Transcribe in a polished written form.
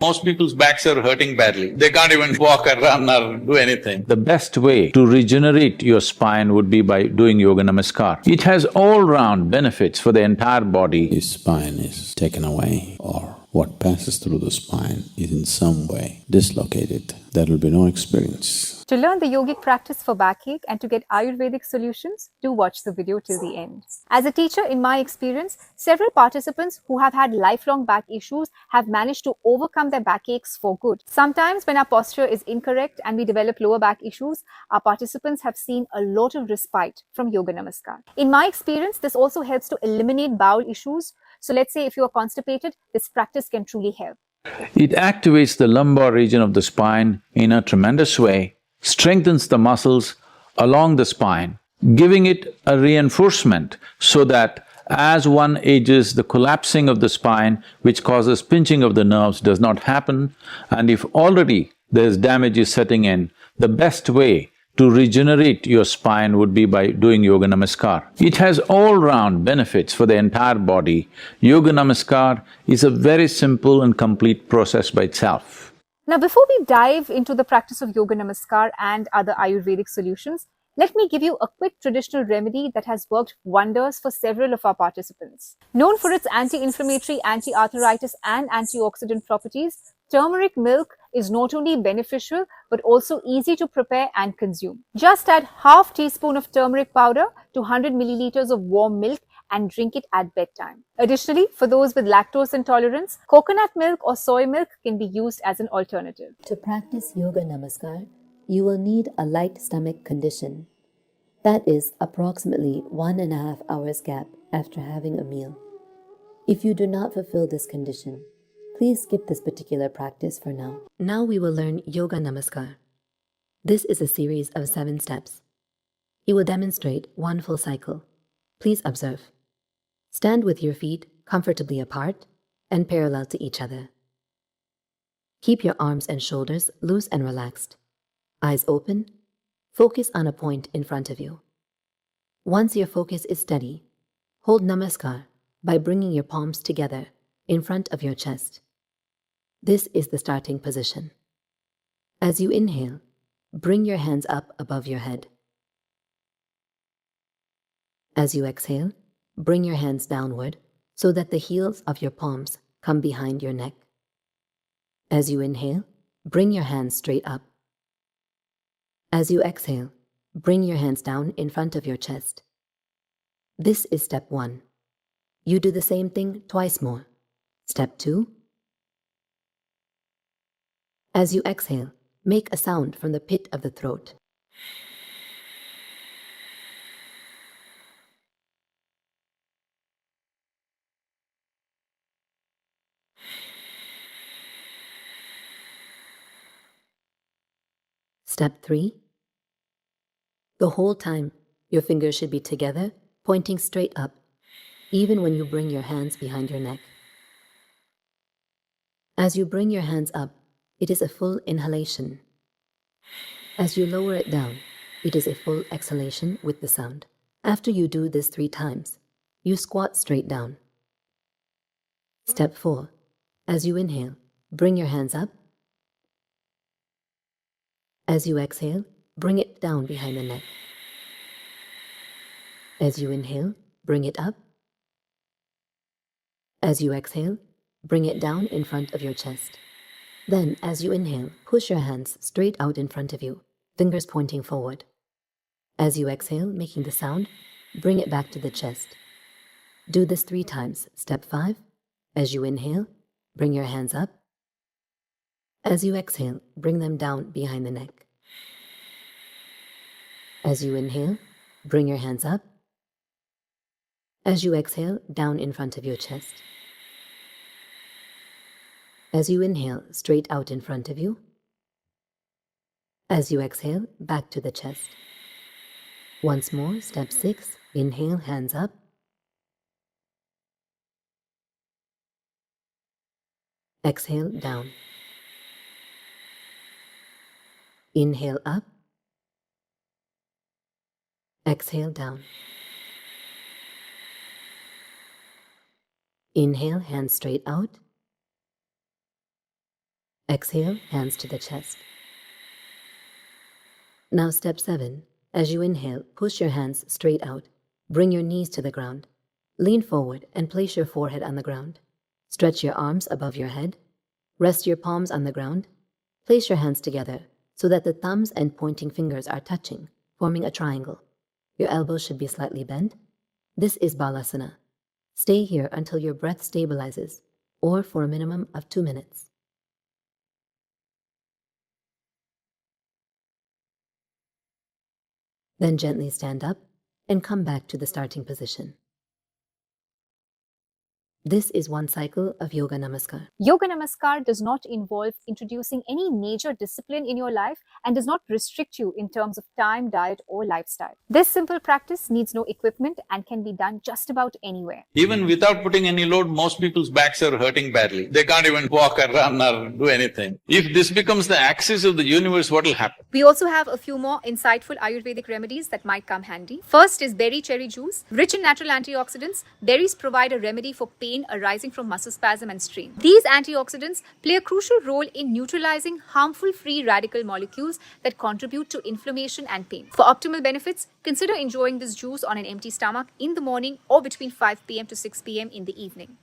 Most people's backs are hurting badly. They can't even walk or run or do anything. The best way to regenerate your spine would be by doing Yoga Namaskar. It has all-round benefits for the entire body. If spine is taken away or what passes through the spine is in some way dislocated, there will be no experience. To learn the yogic practice for backache and to get Ayurvedic solutions, do watch the video till the end. As a teacher, in my experience, several participants who have had lifelong back issues have managed to overcome their backaches for good. Sometimes when our posture is incorrect and we develop lower back issues, our participants have seen a lot of respite from Yoga Namaskar. In my experience, this also helps to eliminate bowel issues. So let's say if you are constipated, this practice can truly help. It activates the lumbar region of the spine in a tremendous way, strengthens the muscles along the spine, giving it a reinforcement so that as one ages, the collapsing of the spine, which causes pinching of the nerves, does not happen. And if already there's damage is setting in, the best way to regenerate your spine would be by doing Yoga Namaskar. It has all-round benefits for the entire body. Yoga Namaskar is a very simple and complete process by itself. Now, before we dive into the practice of Yoga Namaskar and other Ayurvedic solutions, let me give you a quick traditional remedy that has worked wonders for several of our participants. Known for its anti-inflammatory, anti-arthritis and antioxidant properties, turmeric milk is not only beneficial but also easy to prepare and consume. Just add half teaspoon of turmeric powder to 100 milliliters of warm milk and drink it at bedtime. Additionally, for those with lactose intolerance, coconut milk or soy milk can be used as an alternative. To practice Yoga Namaskar, you will need a light stomach condition. That is approximately 1.5 hours gap after having a meal. If you do not fulfill this condition, please skip this particular practice for now. Now we will learn Yoga Namaskar. This is a series of 7 steps. You will demonstrate one full cycle. Please observe. Stand with your feet comfortably apart and parallel to each other. Keep your arms and shoulders loose and relaxed. Eyes open, focus on a point in front of you. Once your focus is steady, hold Namaskar by bringing your palms together in front of your chest. This is the starting position. As you inhale, bring your hands up above your head. As you exhale, bring your hands downward so that the heels of your palms come behind your neck. As you inhale, bring your hands straight up. As you exhale, bring your hands down in front of your chest. This is step 1. You do the same thing twice more. Step 2. As you exhale, make a sound from the pit of the throat. Step 3. The whole time, your fingers should be together, pointing straight up, even when you bring your hands behind your neck. As you bring your hands up, it is a full inhalation. As you lower it down, it is a full exhalation with the sound. After you do this 3 times, you squat straight down. Step 4. As you inhale, bring your hands up. As you exhale, bring it down behind the neck. As you inhale, bring it up. As you exhale, bring it down in front of your chest. Then, as you inhale, push your hands straight out in front of you, fingers pointing forward. As you exhale, making the sound, bring it back to the chest. Do this 3 times. Step 5. As you inhale, bring your hands up. As you exhale, bring them down behind the neck. As you inhale, bring your hands up. As you exhale, down in front of your chest. As you inhale, straight out in front of you. As you exhale, back to the chest. Once more, step 6, inhale, hands up. Exhale, down. Inhale, up. Exhale, down. Inhale, hands straight out. Exhale, hands to the chest. Now step 7. As you inhale, push your hands straight out. Bring your knees to the ground. Lean forward and place your forehead on the ground. Stretch your arms above your head. Rest your palms on the ground. Place your hands together so that the thumbs and pointing fingers are touching, forming a triangle. Your elbows should be slightly bent. This is Balasana. Stay here until your breath stabilizes, or for a minimum of 2 minutes. Then gently stand up and come back to the starting position. This is one cycle of Yoga Namaskar. Yoga Namaskar does not involve introducing any major discipline in your life and does not restrict you in terms of time, diet, or lifestyle. This simple practice needs no equipment and can be done just about anywhere. Even without putting any load, most people's backs are hurting badly. They can't even walk or run or do anything. If this becomes the axis of the universe, what will happen? We also have a few more insightful Ayurvedic remedies that might come handy. First is berry cherry juice. Rich in natural antioxidants, berries provide a remedy for pain arising from muscle spasm and strain. These antioxidants play a crucial role in neutralizing harmful free radical molecules that contribute to inflammation and pain. For optimal benefits, consider enjoying this juice on an empty stomach in the morning or between 5 p.m. to 6 p.m. in the evening.